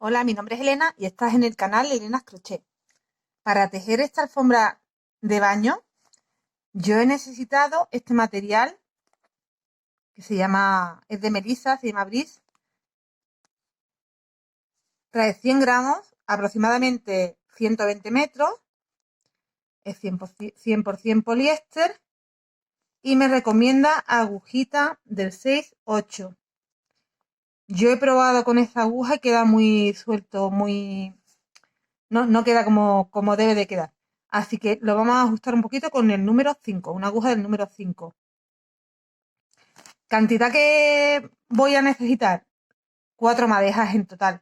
Hola, mi nombre es Elena y estás en el canal Elena's Crochet. Para tejer esta alfombra de baño, yo he necesitado este material que es de Melissa, se llama Breeze. Trae 100 gramos, aproximadamente 120 metros, es 100% poliéster y me recomienda agujita del 6-8. Yo he probado con esta aguja y queda muy suelto, no queda como debe de quedar. Así que lo vamos a ajustar un poquito con el número 5, una aguja del número 5. Cantidad que voy a necesitar, 4 madejas en total.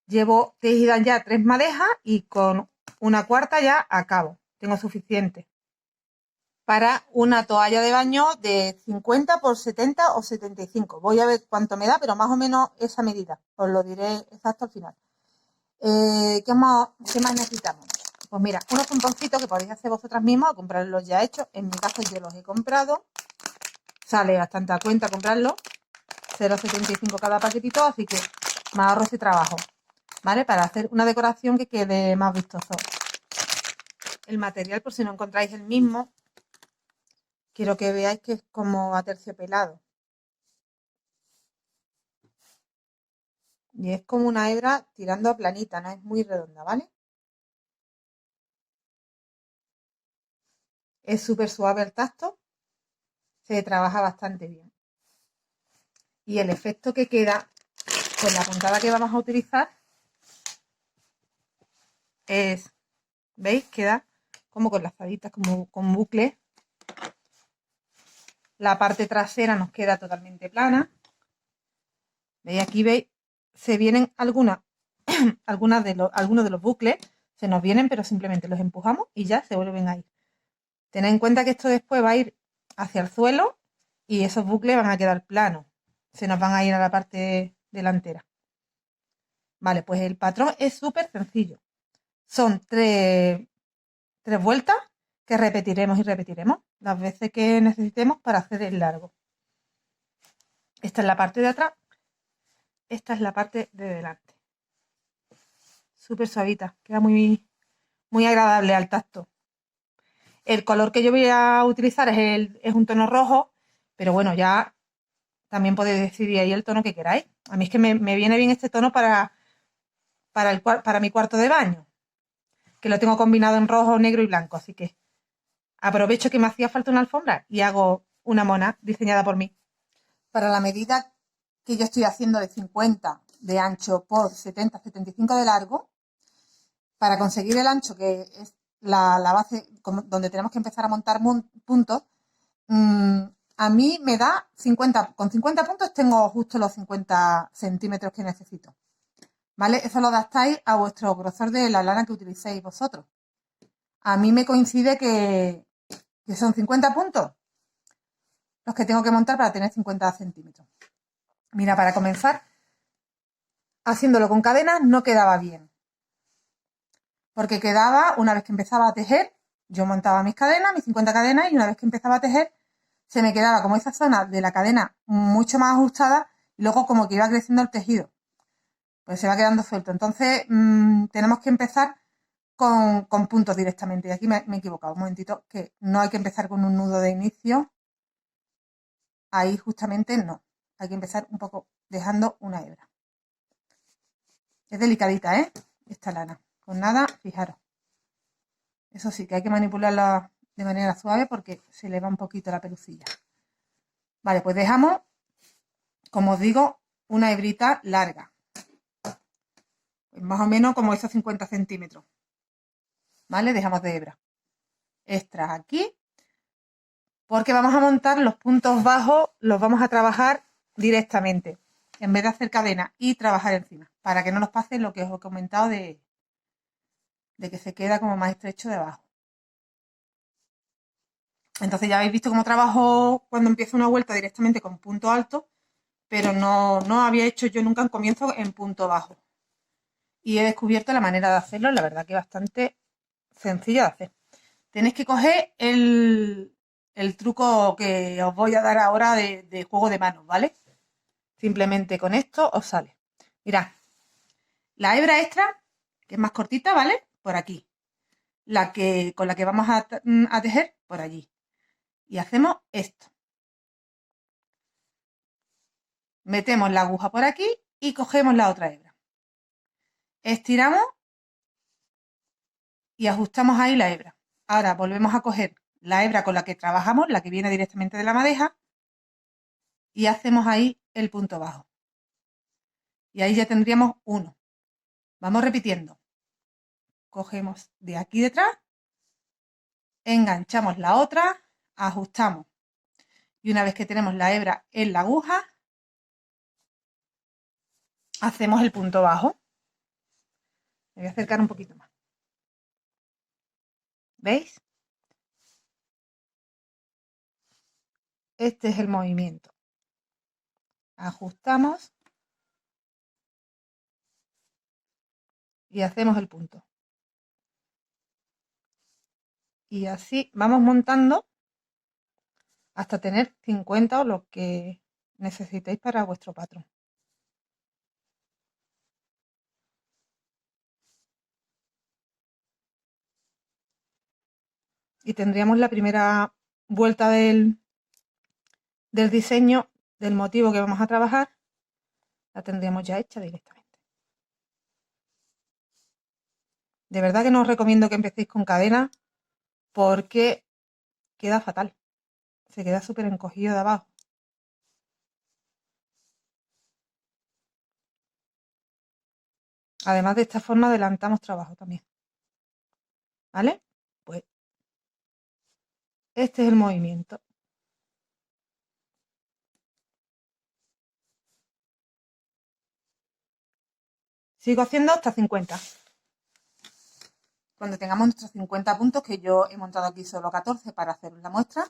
Llevo tejidas ya 3 madejas y con una cuarta ya acabo. Tengo suficiente para una toalla de baño de 50 por 70 o 75. Voy a ver cuánto me da, pero más o menos esa medida. Os lo diré exacto al final. ¿Qué más necesitamos? Pues mira, unos pomponcitos que podéis hacer vosotras mismos o comprarlos ya hechos. En mi caso yo los he comprado. Sale bastante a cuenta comprarlos. 0,75 cada paquetito, así que me ahorro ese trabajo. ¿Vale? Para hacer una decoración que quede más vistoso. El material, por si no encontráis el mismo, quiero que veáis que es como aterciopelado. Y es como una hebra tirando a planita, no es muy redonda, ¿vale? Es súper suave al tacto, se trabaja bastante bien. Y el efecto que queda con la puntada que vamos a utilizar es, ¿veis? Queda como con lazaditas, como con bucles. La parte trasera nos queda totalmente plana. ¿Veis? Aquí veis, se vienen algunos de los bucles, se nos vienen, pero simplemente los empujamos y ya se vuelven a ir. Tened en cuenta que esto después va a ir hacia el suelo y esos bucles van a quedar planos. Se nos van a ir a la parte delantera. Vale, pues el patrón es súper sencillo. Son tres vueltas que repetiremos y repetiremos las veces que necesitemos para hacer el largo. Esta es la parte de atrás, esta es la parte de delante. Súper suavita, queda muy agradable al tacto. El color que yo voy a utilizar es un tono rojo, pero bueno, ya también podéis decidir ahí el tono que queráis. A mí es que me viene bien este tono para mi cuarto de baño, que lo tengo combinado en rojo, negro y blanco, así que aprovecho que me hacía falta una alfombra y hago una mona diseñada por mí. Para la medida que yo estoy haciendo de 50 de ancho por 70-75 de largo, para conseguir el ancho, que es la base donde tenemos que empezar a montar puntos, a mí me da 50, con 50 puntos tengo justo los 50 centímetros que necesito. ¿Vale? Eso lo adaptáis a vuestro grosor de la lana que utilicéis vosotros. A mí me coincide que son 50 puntos los que tengo que montar para tener 50 centímetros. Mira, para comenzar, haciéndolo con cadenas no quedaba bien. Porque quedaba, una vez que empezaba a tejer, yo montaba mis cadenas, mis 50 cadenas, y una vez que empezaba a tejer, se me quedaba como esa zona de la cadena mucho más ajustada y luego como que iba creciendo el tejido. Pues se va quedando suelto. Entonces, tenemos que empezar con puntos directamente. Y aquí me he equivocado, un momentito, que no hay que empezar con un nudo de inicio. Ahí justamente no. Hay que empezar un poco dejando una hebra. Es delicadita, ¿eh? Esta lana. Con nada, fijaros. Eso sí, que hay que manipularla de manera suave porque se le va un poquito la pelucilla. Vale, pues dejamos, como os digo, una hebrita larga. Pues más o menos como esos 50 centímetros. ¿Vale? Dejamos de hebra. Extras aquí. Porque vamos a montar los puntos bajos, los vamos a trabajar directamente, en vez de hacer cadena y trabajar encima, para que no nos pase lo que os he comentado de que se queda como más estrecho de abajo. Entonces ya habéis visto cómo trabajo cuando empiezo una vuelta directamente con punto alto, pero no había hecho yo nunca un comienzo en punto bajo. Y he descubierto la manera de hacerlo, la verdad que bastante sencillo de hacer. Tenéis que coger el truco que os voy a dar ahora de juego de manos, ¿vale? Simplemente con esto os sale. Mirad, La hebra extra, que es más cortita, ¿vale? Por aquí. Con la que vamos a tejer, por allí. Y hacemos esto. Metemos la aguja por aquí y cogemos la otra hebra. Estiramos y ajustamos ahí la hebra. Ahora volvemos a coger la hebra con la que trabajamos, la que viene directamente de la madeja, y hacemos ahí el punto bajo. Y ahí ya tendríamos uno. Vamos repitiendo. Cogemos de aquí detrás, enganchamos la otra, ajustamos. Y una vez que tenemos la hebra en la aguja, hacemos el punto bajo. Me voy a acercar un poquito más. ¿Veis? Este es el movimiento. Ajustamos y hacemos el punto. Y así vamos montando hasta tener 50 o lo que necesitéis para vuestro patrón. Y tendríamos la primera vuelta del diseño del motivo que vamos a trabajar, la tendríamos ya hecha directamente. De verdad que no os recomiendo que empecéis con cadena porque queda fatal. Se queda súper encogido de abajo. Además, de esta forma adelantamos trabajo también. ¿Vale? Pues este es el movimiento. Sigo haciendo hasta 50. Cuando tengamos nuestros 50 puntos, que yo he montado aquí solo 14 para hacer la muestra,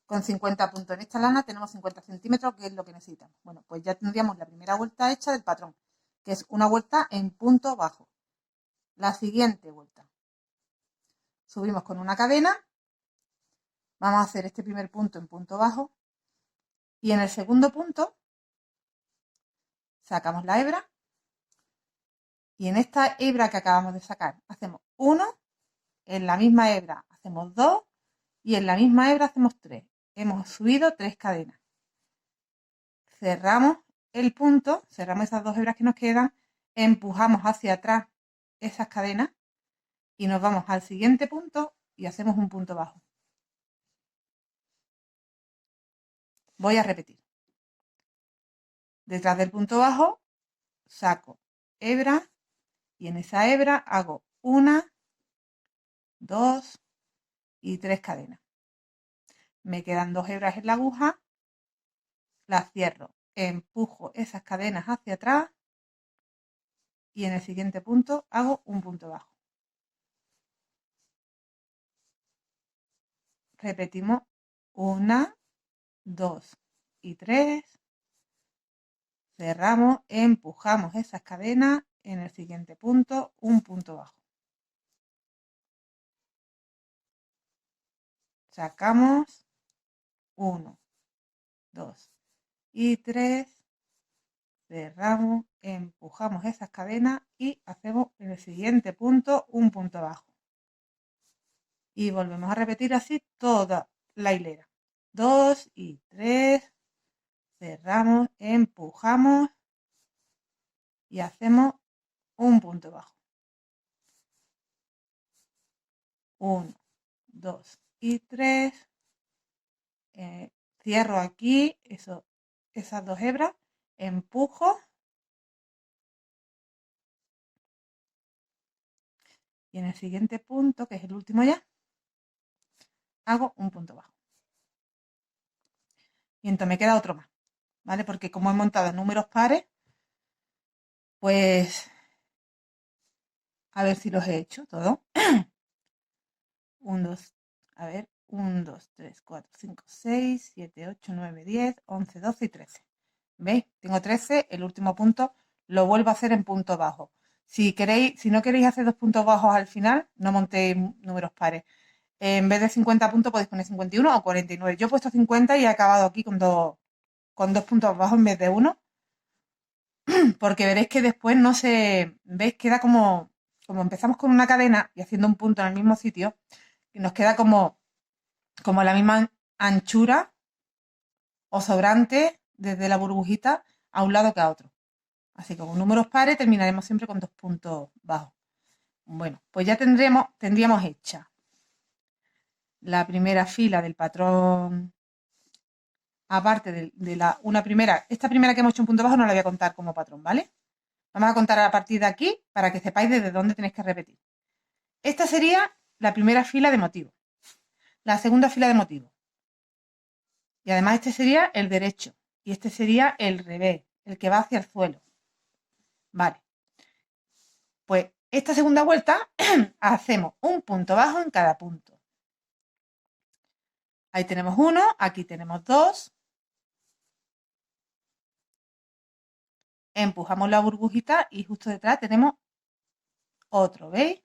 con 50 puntos en esta lana tenemos 50 centímetros, que es lo que necesitamos. Bueno, pues ya tendríamos la primera vuelta hecha del patrón, que es una vuelta en punto bajo. La siguiente vuelta. Subimos con una cadena, vamos a hacer este primer punto en punto bajo y en el segundo punto sacamos la hebra y en esta hebra que acabamos de sacar hacemos 1, en la misma hebra hacemos 2 y en la misma hebra hacemos 3. Hemos subido 3 cadenas. Cerramos el punto, cerramos esas 2 hebras que nos quedan, empujamos hacia atrás esas cadenas y nos vamos al siguiente punto y hacemos un punto bajo. Voy a repetir. Detrás del punto bajo saco hebra y en esa hebra hago 1, 2 y 3 cadenas. Me quedan 2 hebras en la aguja, las cierro, empujo esas cadenas hacia atrás y en el siguiente punto hago un punto bajo. Repetimos 1, 2 y 3. Cerramos, empujamos esas cadenas, en el siguiente punto un punto bajo. Sacamos 1, 2 y 3. Cerramos, empujamos esas cadenas y hacemos en el siguiente punto un punto bajo. Y volvemos a repetir así toda la hilera. 2 y 3. Cerramos, empujamos y hacemos un punto bajo. 1, 2 y 3. Cierro aquí esas 2 hebras, empujo y en el siguiente punto, que es el último ya, hago un punto bajo. Y entonces me queda otro más, ¿vale? Porque como he montado números pares, pues a ver si los he hecho todos. 1, 2, a ver, 1, 2, 3, 4, 5, 6, 7, 8, 9, 10, 11, 12 y 13. ¿Veis? Tengo 13, el último punto lo vuelvo a hacer en punto bajo. Si no queréis hacer 2 puntos bajos al final, no montéis números pares. En vez de 50 puntos podéis poner 51 o 49. Yo he puesto 50 y he acabado aquí con dos puntos bajos en vez de uno. porque veréis que después no se, veis, queda como empezamos con una cadena y haciendo un punto en el mismo sitio, y nos queda como la misma anchura o sobrante desde la burbujita a un lado que a otro. Así que con números pares terminaremos siempre con 2 puntos bajos. Bueno, pues ya tendríamos hecha la primera fila del patrón, aparte de una primera, esta primera que hemos hecho un punto bajo no la voy a contar como patrón, ¿vale? Vamos a contar a partir de aquí para que sepáis desde dónde tenéis que repetir. Esta sería la primera fila de motivos, la segunda fila de motivos. Y además este sería el derecho y este sería el revés, el que va hacia el suelo. Vale, pues esta segunda vuelta hacemos un punto bajo en cada punto. Ahí tenemos uno, aquí tenemos dos. Empujamos la burbujita y justo detrás tenemos otro, ¿veis?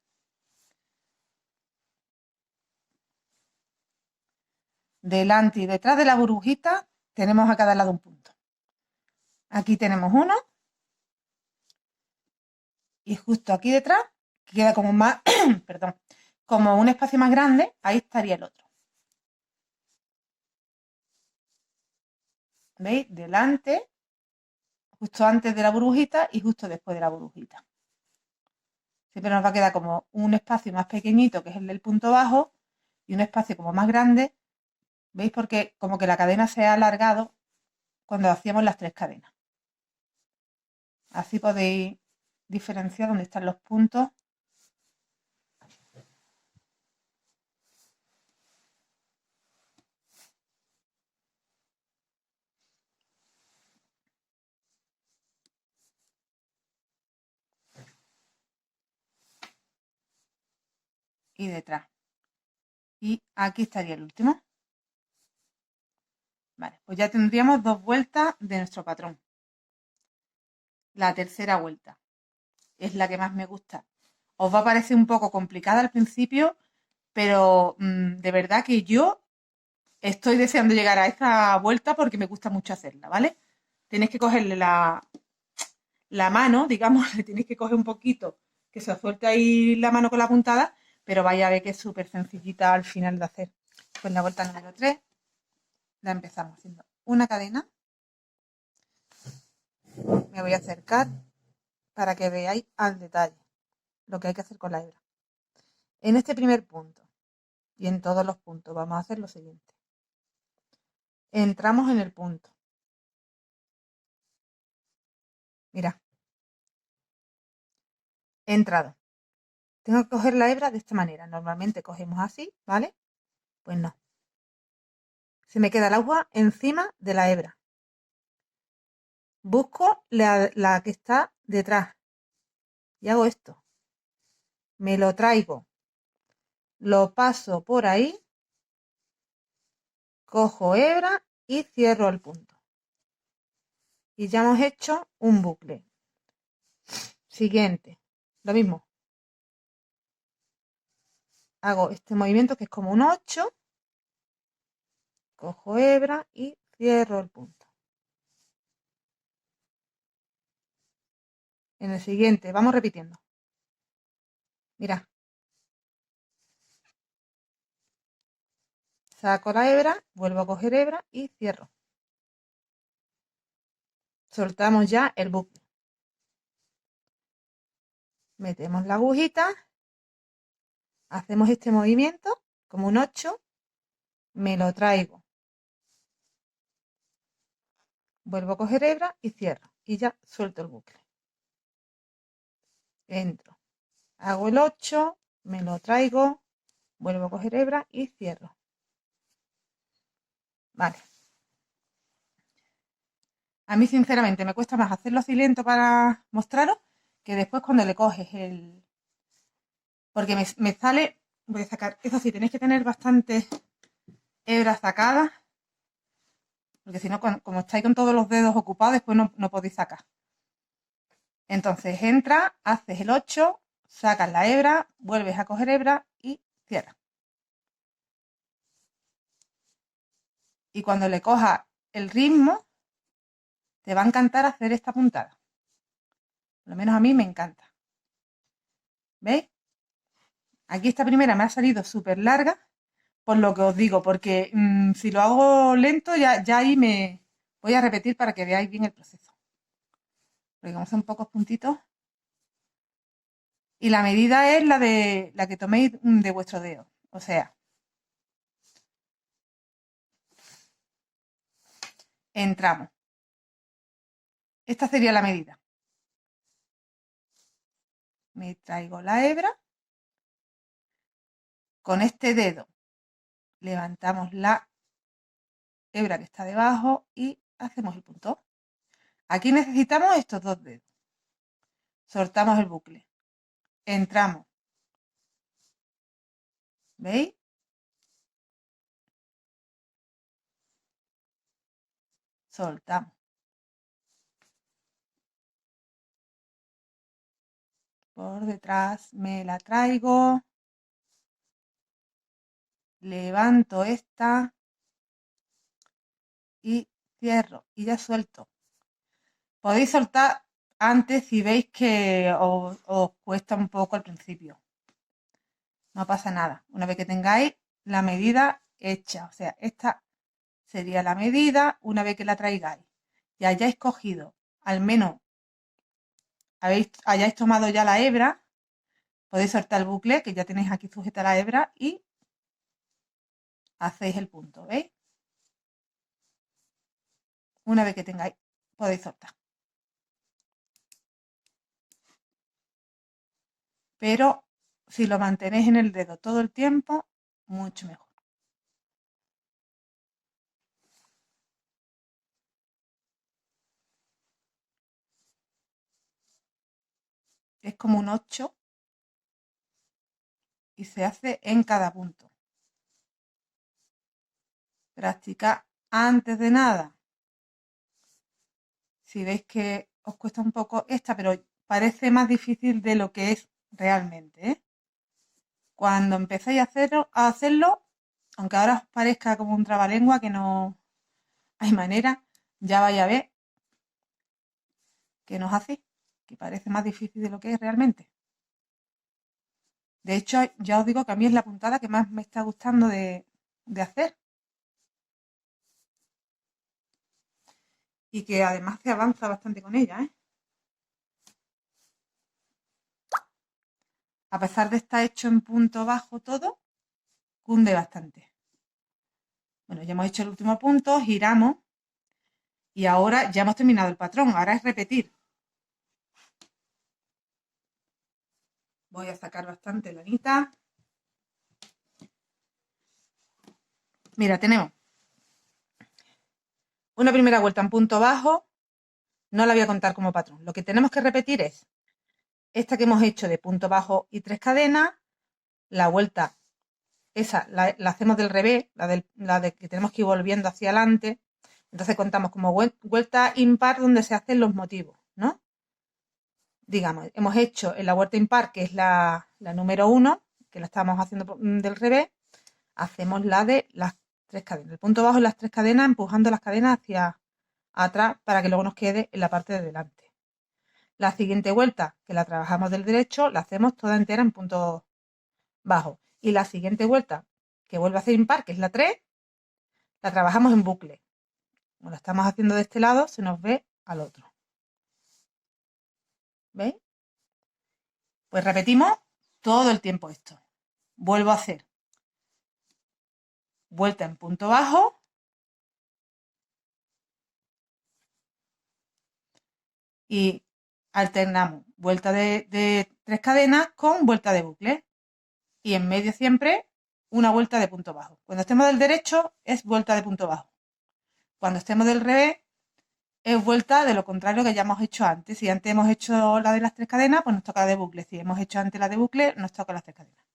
Delante y detrás de la burbujita tenemos a cada lado un punto. Aquí tenemos uno y justo aquí detrás, que queda como más, perdón, como un espacio más grande, ahí estaría el otro. ¿Veis? Delante, justo antes de la burbujita y justo después de la burbujita. Siempre nos va a quedar como un espacio más pequeñito, que es el del punto bajo, y un espacio como más grande. ¿Veis? Porque como que la cadena se ha alargado cuando hacíamos las 3 cadenas. Así podéis diferenciar dónde están los puntos. Y detrás. Y aquí estaría el último. Vale, pues ya tendríamos 2 vueltas de nuestro patrón. La tercera vuelta es la que más me gusta. Os va a parecer un poco complicada al principio, pero de verdad que yo estoy deseando llegar a esta vuelta porque me gusta mucho hacerla, ¿vale? Tenéis que cogerle la mano, digamos, le tenéis que coger un poquito, que se os suelte ahí la mano con la puntada, pero vaya a ver que es súper sencillita al final de hacer. Pues la vuelta número 3 la empezamos haciendo una cadena. Me voy a acercar para que veáis al detalle lo que hay que hacer con la hebra. En este primer punto y en todos los puntos vamos a hacer lo siguiente. Entramos en el punto. Mira, he entrado. Tengo que coger la hebra de esta manera. Normalmente cogemos así, ¿vale? Pues no. Se me queda el agua encima de la hebra. Busco la que está detrás y hago esto. Me lo traigo, lo paso por ahí, cojo hebra y cierro el punto. Y ya hemos hecho un bucle. Siguiente, lo mismo. Hago este movimiento que es como un 8, cojo hebra y cierro el punto. En el siguiente, vamos repitiendo. Mira, saco la hebra, vuelvo a coger hebra y cierro. Soltamos ya el bucle. Metemos la agujita, hacemos este movimiento como un 8, me lo traigo, vuelvo a coger hebra y cierro. Y ya suelto el bucle. Entro, hago el 8, me lo traigo, vuelvo a coger hebra y cierro. Vale. A mí sinceramente me cuesta más hacerlo así lento para mostraros que después cuando le coges el... Porque me sale... Voy a sacar... Eso sí, tenéis que tener bastantes hebras sacadas. Porque si no, como estáis con todos los dedos ocupados, después no podéis sacar. Entonces entra, haces el 8, sacas la hebra, vuelves a coger hebra y cierras. Y cuando le cojas el ritmo, te va a encantar hacer esta puntada. Por lo menos a mí me encanta. ¿Veis? Aquí esta primera me ha salido súper larga, por lo que os digo, porque si lo hago lento, ya ahí me voy a repetir para que veáis bien el proceso. Porque como son pocos puntitos. Y la medida es la que toméis de vuestro dedo. O sea, entramos. Esta sería la medida. Me traigo la hebra. Con este dedo levantamos la hebra que está debajo y hacemos el punto. Aquí necesitamos estos dos dedos. Soltamos el bucle. Entramos. ¿Veis? Soltamos. Por detrás me la traigo. Levanto esta y cierro y ya suelto. Podéis soltar antes si veis que os cuesta un poco al principio. No pasa nada. Una vez que tengáis la medida hecha, o sea, esta sería la medida una vez que la traigáis y hayáis cogido, al menos hayáis tomado ya la hebra, podéis soltar el bucle que ya tenéis aquí sujeta la hebra y hacéis el punto, ¿veis? Una vez que tengáis, podéis soltar. Pero si lo mantenéis en el dedo todo el tiempo, mucho mejor. Es como un 8 y se hace en cada punto. Practicad antes de nada. Si veis que os cuesta un poco esta, pero parece más difícil de lo que es realmente, ¿eh? Cuando empecéis a hacerlo, aunque ahora os parezca como un trabalengua que no hay manera, ya vais a ver que nos hace, que parece más difícil de lo que es realmente. De hecho, ya os digo que a mí es la puntada que más me está gustando de hacer. Y que además se avanza bastante con ella, ¿eh? A pesar de estar hecho en punto bajo todo, cunde bastante. Bueno, ya hemos hecho el último punto, giramos y ahora ya hemos terminado el patrón. Ahora es repetir. Voy a sacar bastante lanita. Mira, tenemos una primera vuelta en punto bajo. No la voy a contar como patrón. Lo que tenemos que repetir es esta que hemos hecho de punto bajo y 3 cadenas. La vuelta, esa la hacemos del revés, la de que tenemos que ir volviendo hacia adelante. Entonces contamos como vuelta impar donde se hacen los motivos, ¿no? Digamos, hemos hecho en la vuelta impar, que es la número 1, que la estamos haciendo del revés, hacemos la de las 3 cadenas. El punto bajo en las 3 cadenas, empujando las cadenas hacia atrás para que luego nos quede en la parte de delante. La siguiente vuelta, que la trabajamos del derecho, la hacemos toda entera en punto bajo. Y la siguiente vuelta, que vuelve a ser impar, que es la 3, la trabajamos en bucle. Como la estamos haciendo de este lado, se nos ve al otro. ¿Veis? Pues repetimos todo el tiempo esto. Vuelvo a hacer vuelta en punto bajo, y alternamos vuelta de 3 cadenas con vuelta de bucle. Y en medio siempre una vuelta de punto bajo. Cuando estemos del derecho es vuelta de punto bajo. Cuando estemos del revés es vuelta de lo contrario que ya hemos hecho antes. Si antes hemos hecho la de las 3 cadenas, pues nos toca la de bucle. Si hemos hecho antes la de bucle, nos toca las 3 cadenas.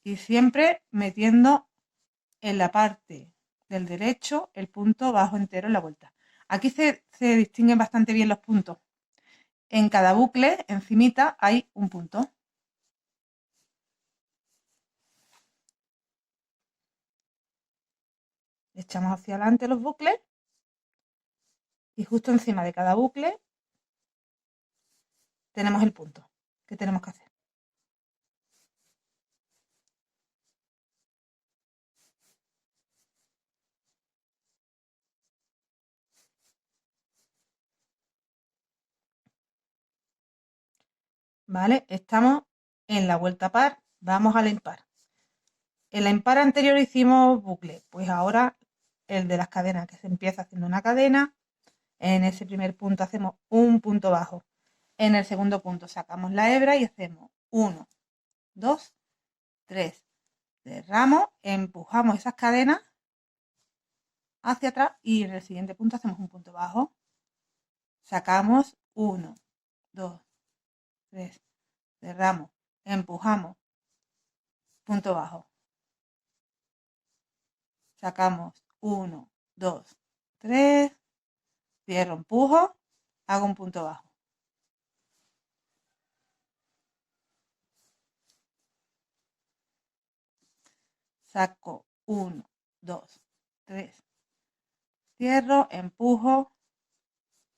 Y siempre metiendo en la parte del derecho el punto bajo entero en la vuelta. Aquí se distinguen bastante bien los puntos. En cada bucle, encimita, hay un punto. Echamos hacia adelante los bucles y justo encima de cada bucle tenemos el punto que tenemos que hacer. ¿Vale? Estamos en la vuelta par, vamos a la impar. En la impar anterior hicimos bucle, pues ahora el de las cadenas, que se empieza haciendo una cadena. En ese primer punto hacemos un punto bajo. En el segundo punto sacamos la hebra y hacemos 1, 2, 3. Cerramos, empujamos esas cadenas hacia atrás y en el siguiente punto hacemos un punto bajo. Sacamos 1, 2, 3. Cerramos, empujamos, punto bajo. Sacamos 1, 2, 3. Cierro, empujo, hago un punto bajo. Saco 1, 2, 3. Cierro, empujo,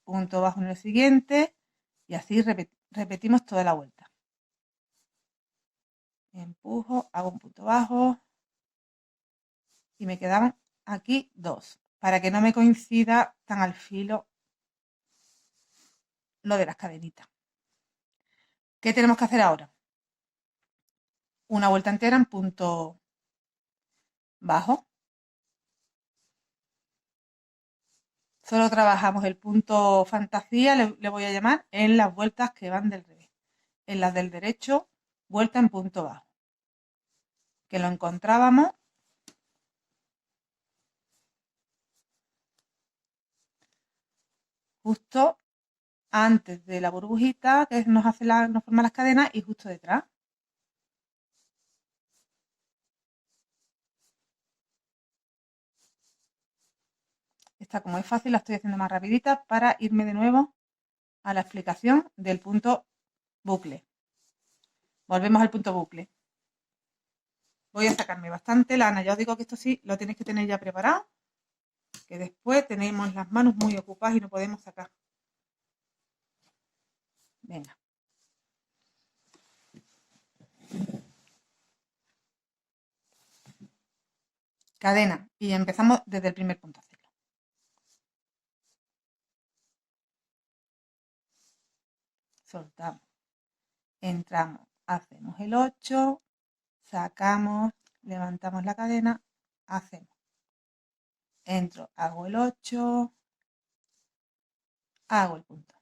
punto bajo en el siguiente y así repetimos toda la vuelta. Empujo, hago un punto bajo y me quedaban aquí 2, para que no me coincida tan al filo lo de las cadenitas. ¿Qué tenemos que hacer ahora? Una vuelta entera en punto bajo. Solo trabajamos el punto fantasía, le voy a llamar, en las vueltas que van del revés. En las del derecho, vuelta en punto bajo. Que lo encontrábamos justo antes de la burbujita que nos forma las cadenas y justo detrás. Esta, como es fácil, la estoy haciendo más rapidita para irme de nuevo a la explicación del punto bucle. Volvemos al punto bucle. Voy a sacarme bastante lana. Ya os digo que esto sí lo tenéis que tener ya preparado, que después tenemos las manos muy ocupadas y no podemos sacar. Venga. Cadena. Y empezamos desde el primer punto a hacerlo. Soltamos. Entramos. Hacemos el 8. Sacamos. Levantamos la cadena. Hacemos. Entro. Hago el 8. Hago el punto.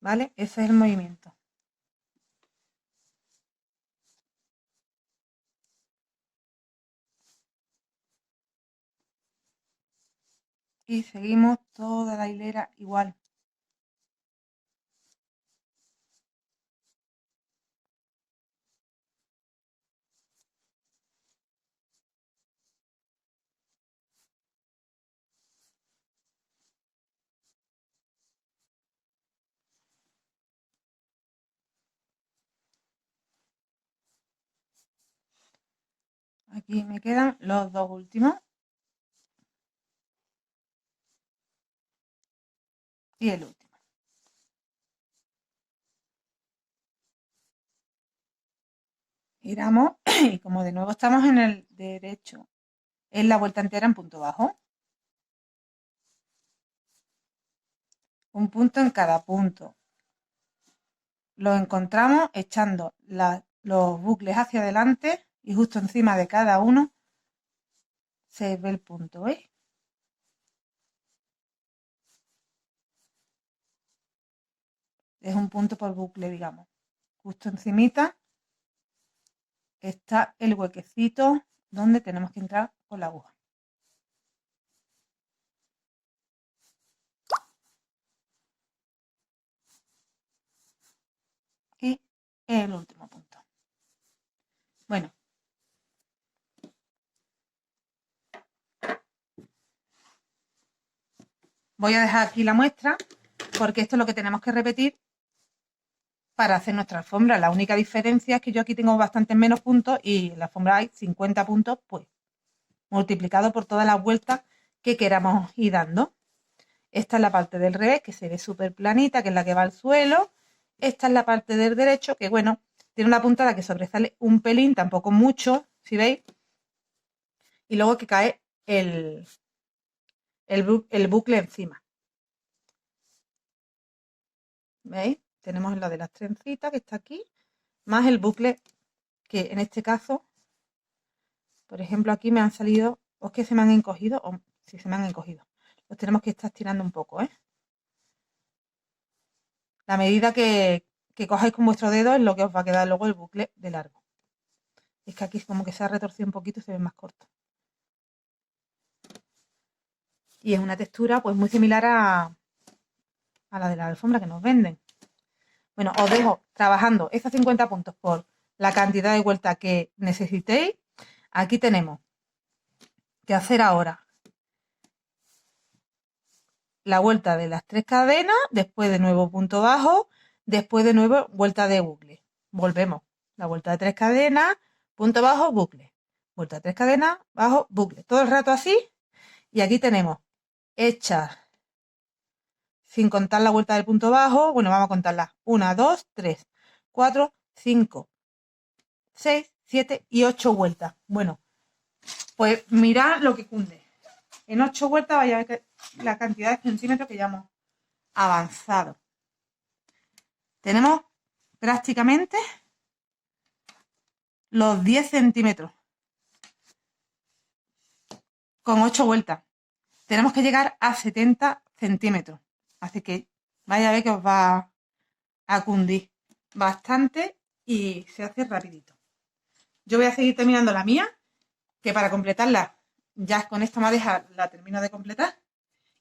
¿Vale? Ese es el movimiento. Y seguimos toda la hilera igual. Aquí me quedan los dos últimos. Y el último. Giramos y como de nuevo estamos en el derecho, en la vuelta entera en punto bajo. Un punto en cada punto. Lo encontramos echando los bucles hacia adelante y justo encima de cada uno se ve el punto, ¿veis? Es un punto por bucle, digamos. Justo encimita está el huequecito donde tenemos que entrar con la aguja. Y el último punto. Bueno, voy a dejar aquí la muestra porque esto es lo que tenemos que repetir para hacer nuestra alfombra. La única diferencia es que yo aquí tengo bastantes menos puntos y en la alfombra hay 50 puntos, pues multiplicado por todas las vueltas que queramos ir dando. Esta es la parte del revés, que se ve súper planita, que es la que va al suelo. Esta es la parte del derecho, que bueno, tiene una puntada que sobresale un pelín, tampoco mucho, si veis. Y luego que cae el bucle encima. ¿Veis? Tenemos lo de las trencitas que está aquí, más el bucle que en este caso, por ejemplo, aquí me han salido, o es que se me han encogido, o si se me han encogido. Los tenemos que estar tirando un poco, ¿eh? La medida que cojáis con vuestro dedo es lo que os va a quedar luego el bucle de largo. Es que aquí como que se ha retorcido un poquito y se ve más corto. Y es una textura pues muy similar a la de la alfombra que nos venden. Bueno, os dejo trabajando esos 50 puntos por la cantidad de vueltas que necesitéis. Aquí tenemos que hacer ahora la vuelta de las 3 cadenas, después de nuevo punto bajo, después de nuevo vuelta de bucle. Volvemos. La vuelta de 3 cadenas, punto bajo, bucle. Vuelta de 3 cadenas, bajo, bucle. Todo el rato así. Y aquí tenemos hechas, sin contar la vuelta del punto bajo. Bueno, vamos a contarlas. 1, 2, 3, 4, 5, 6, 7 y 8 vueltas. Bueno, pues mirad lo que cunde. En 8 vueltas vaya a ver la cantidad de centímetros que ya hemos avanzado. Tenemos prácticamente los 10 centímetros con 8 vueltas. Tenemos que llegar a 70 centímetros. Así que vaya a ver que os va a cundir bastante y se hace rapidito. Yo voy a seguir terminando la mía, que para completarla ya con esta madeja la termino de completar.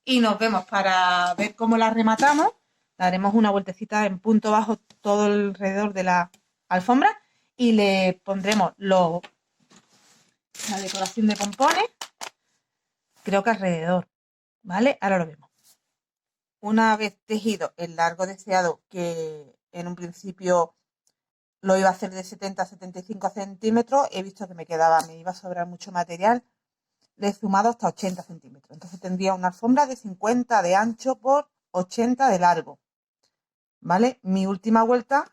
Y nos vemos para ver cómo la rematamos. Daremos una vueltecita en punto bajo todo alrededor de la alfombra y le pondremos la decoración de pompones, creo que alrededor, ¿vale? Ahora lo vemos. Una vez tejido el largo deseado, que en un principio lo iba a hacer de 70 a 75 centímetros, he visto que me iba a sobrar mucho material, le he sumado hasta 80 centímetros. Entonces tendría una alfombra de 50 de ancho por 80 de largo, ¿vale? Mi última vuelta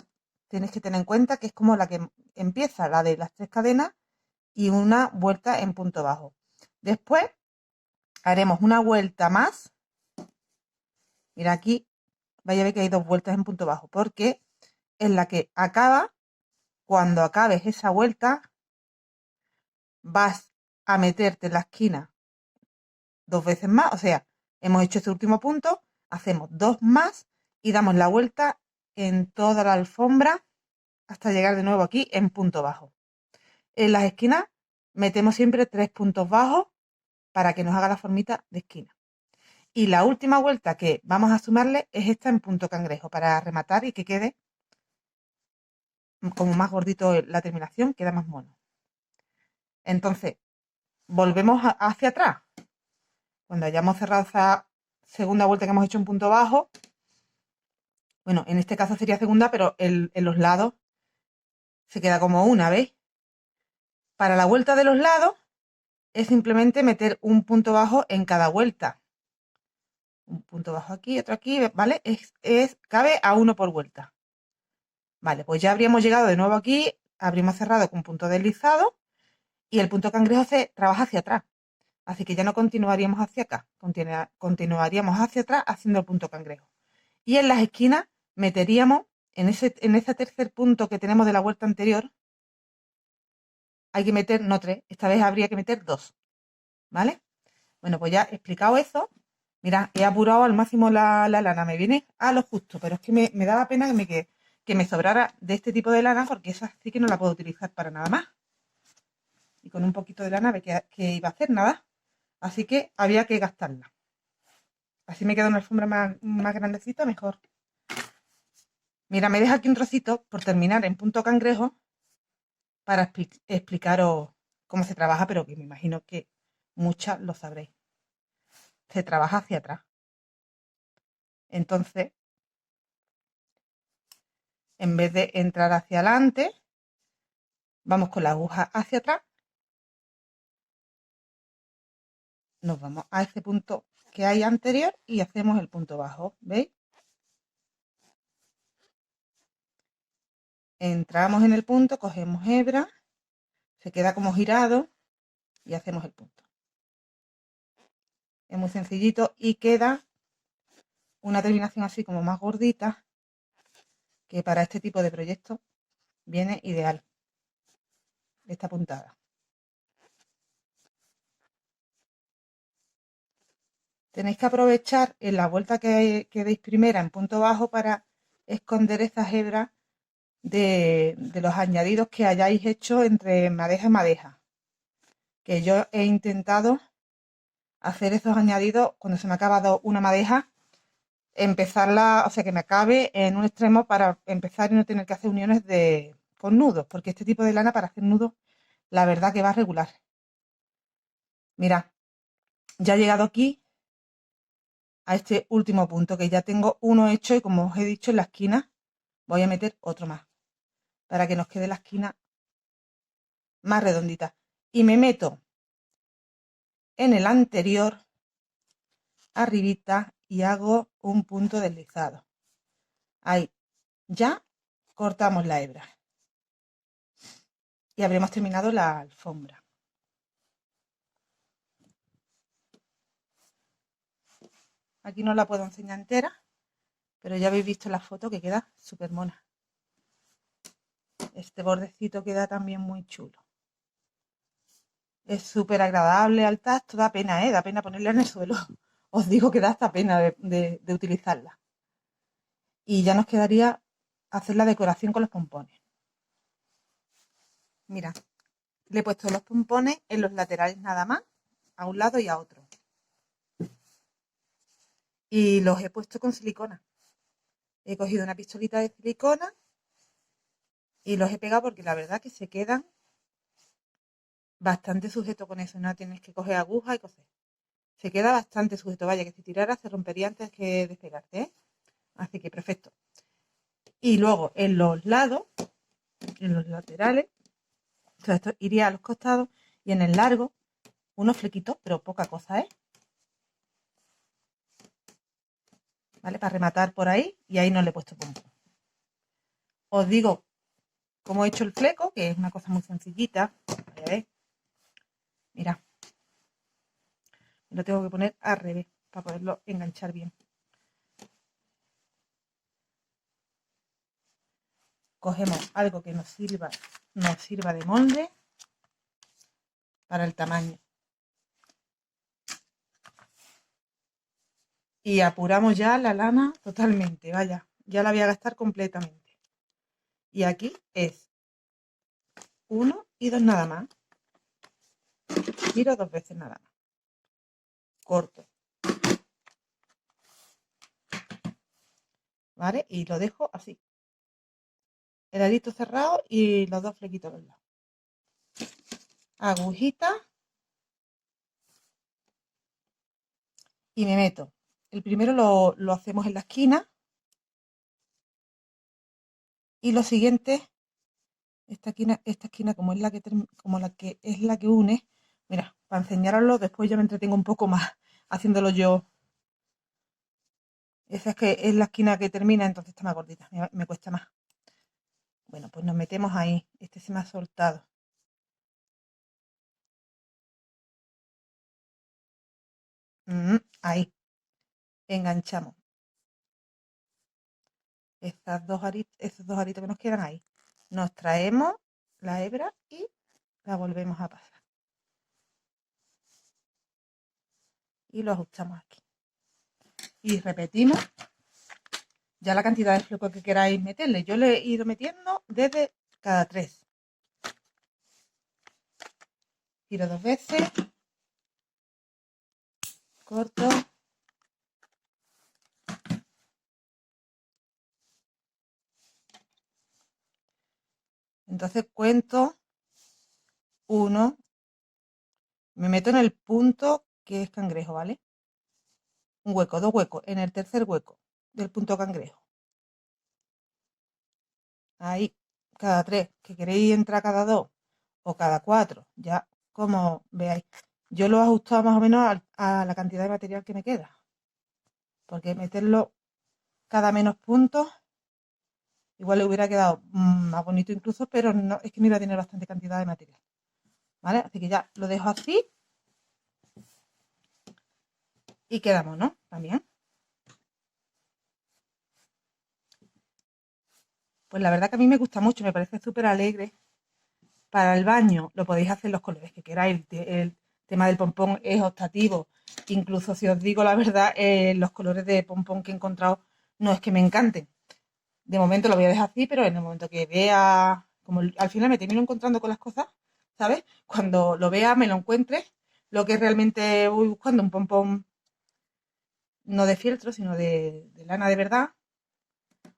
tienes que tener en cuenta que es como la que empieza, la de las 3 cadenas y una vuelta en punto bajo. Después haremos una vuelta más. Mira aquí, vaya a ver que hay 2 vueltas en punto bajo, porque es la que acaba. Cuando acabes esa vuelta, vas a meterte en la esquina 2 veces más. O sea, hemos hecho este último punto, hacemos 2 más y damos la vuelta en toda la alfombra hasta llegar de nuevo aquí en punto bajo. En las esquinas metemos siempre 3 puntos bajos para que nos haga la formita de esquina. Y la última vuelta que vamos a sumarle es esta en punto cangrejo para rematar y que quede como más gordito la terminación, queda más mono. Entonces, volvemos hacia atrás. Cuando hayamos cerrado esa segunda vuelta que hemos hecho en punto bajo, bueno, en este caso sería segunda, pero en los lados se queda como una, ¿veis? Para la vuelta de los lados es simplemente meter un punto bajo en cada vuelta. Un punto bajo aquí, otro aquí, ¿vale? Cabe a uno por vuelta. Vale, pues ya habríamos llegado de nuevo aquí, habríamos cerrado con punto deslizado y el punto cangrejo se trabaja hacia atrás. Así que ya no continuaríamos hacia acá, continuaríamos hacia atrás haciendo el punto cangrejo. Y en las esquinas meteríamos, en ese tercer punto que tenemos de la vuelta anterior, hay que meter, no 3, esta vez habría que meter 2, ¿vale? Bueno, pues ya he explicado eso. Mira, he apurado al máximo la lana, me viene a lo justo, pero es que me daba pena que me sobrara de este tipo de lana, porque esa sí que no la puedo utilizar para nada más. Y con un poquito de lana, que iba a hacer nada. Así que había que gastarla. Así me queda una alfombra más grandecita, mejor. Mira, me deja aquí un trocito por terminar en punto cangrejo. para explicaros cómo se trabaja, pero que me imagino que muchas lo sabréis. Se trabaja hacia atrás. Entonces, en vez de entrar hacia adelante, vamos con la aguja hacia atrás, nos vamos a ese punto que hay anterior y hacemos el punto bajo, ¿veis? Entramos en el punto, cogemos hebra, se queda como girado y hacemos el punto. Es muy sencillito y queda una terminación así como más gordita, que para este tipo de proyectos viene ideal esta puntada. Tenéis que aprovechar en la vuelta que deis primera en punto bajo para esconder esas hebras de los añadidos que hayáis hecho entre madeja y madeja. Que yo he intentado hacer esos añadidos cuando se me ha acabado una madeja, empezarla, o sea, que me acabe en un extremo para empezar y no tener que hacer uniones con nudos, porque este tipo de lana para hacer nudos, la verdad que va regular. Mirad, ya he llegado aquí a este último punto, que ya tengo uno hecho y como os he dicho en la esquina, voy a meter otro más, para que nos quede la esquina más redondita. Y me meto en el anterior, arribita, y hago un punto deslizado. Ahí, ya cortamos la hebra. Y habremos terminado la alfombra. Aquí no la puedo enseñar entera, pero ya habéis visto la foto que queda súper mona. Este bordecito queda también muy chulo. Es súper agradable al tacto, da pena, da pena ponerla en el suelo. Os digo que da hasta pena de utilizarla. Y ya nos quedaría hacer la decoración con los pompones. Mira, le he puesto los pompones en los laterales nada más, a un lado y a otro. Y los he puesto con silicona. He cogido una pistolita de silicona y los he pegado porque la verdad que se quedan bastante sujetos con eso. No tienes que coger aguja y coser. Se queda bastante sujeto. Vaya, que si tirara se rompería antes que despegarte, ¿eh? Así que perfecto. Y luego en los lados, en los laterales, o sea, esto iría a los costados y en el largo, unos flequitos, pero poca cosa, ¿eh? ¿Vale? Para rematar por ahí y ahí no le he puesto pompón. Os digo cómo he hecho el fleco, que es una cosa muy sencillita. A ver, mira, lo tengo que poner al revés para poderlo enganchar bien. Cogemos algo que nos sirva de molde para el tamaño. Y apuramos ya la lana totalmente, vaya, ya la voy a gastar completamente. Y aquí es 1 y 2 nada más. Giro 2 veces nada más. Corto. ¿Vale? Y lo dejo así. El arito cerrado y los dos flequitos a los lados. Agujita. Y me meto. El primero lo hacemos en la esquina. Y lo siguiente, esta esquina como es la que une, mira, para enseñaroslo, después yo me entretengo un poco más haciéndolo yo. Esa es que es la esquina que termina, entonces está más gordita, me cuesta más. Bueno, pues nos metemos ahí. Este se me ha soltado. Ahí. Enganchamos. Esos dos aritos que nos quedan ahí. Nos traemos la hebra y la volvemos a pasar. Y lo ajustamos aquí. Y repetimos ya la cantidad de flecos que queráis meterle. Yo le he ido metiendo desde cada 3. Giro 2 veces. Corto. Entonces cuento uno, me meto en el punto que es cangrejo, ¿vale? Un hueco, dos huecos, en el tercer hueco del punto cangrejo. Ahí, cada tres, que queréis entrar cada dos o cada cuatro, ya como veáis. Yo lo he ajustado más o menos a la cantidad de material que me queda, porque meterlo cada menos puntos, igual le hubiera quedado más bonito incluso, pero no, es que no iba a tener bastante cantidad de material, ¿vale? Así que ya lo dejo así y quedamos, ¿no? También. Pues la verdad que a mí me gusta mucho, me parece súper alegre. Para el baño lo podéis hacer los colores que queráis. El tema del pompón es optativo. Incluso si os digo la verdad, los colores de pompón que he encontrado no es que me encanten. De momento lo voy a dejar así, pero en el momento que vea, como al final me termino encontrando con las cosas, ¿sabes? Cuando lo vea, me lo encuentre, lo que realmente voy buscando, un pompón no de fieltro, sino de lana de verdad.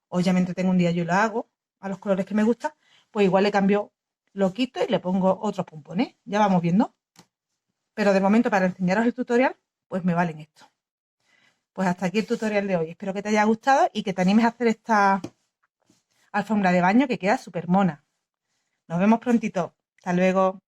Obviamente tengo un día yo la hago a los colores que me gustan, pues igual le cambio, lo quito y le pongo otros pompones. Ya vamos viendo. Pero de momento para enseñaros el tutorial, pues me valen esto. Pues hasta aquí el tutorial de hoy. Espero que te haya gustado y que te animes a hacer esta alfombra de baño que queda súper mona. Nos vemos prontito. Hasta luego.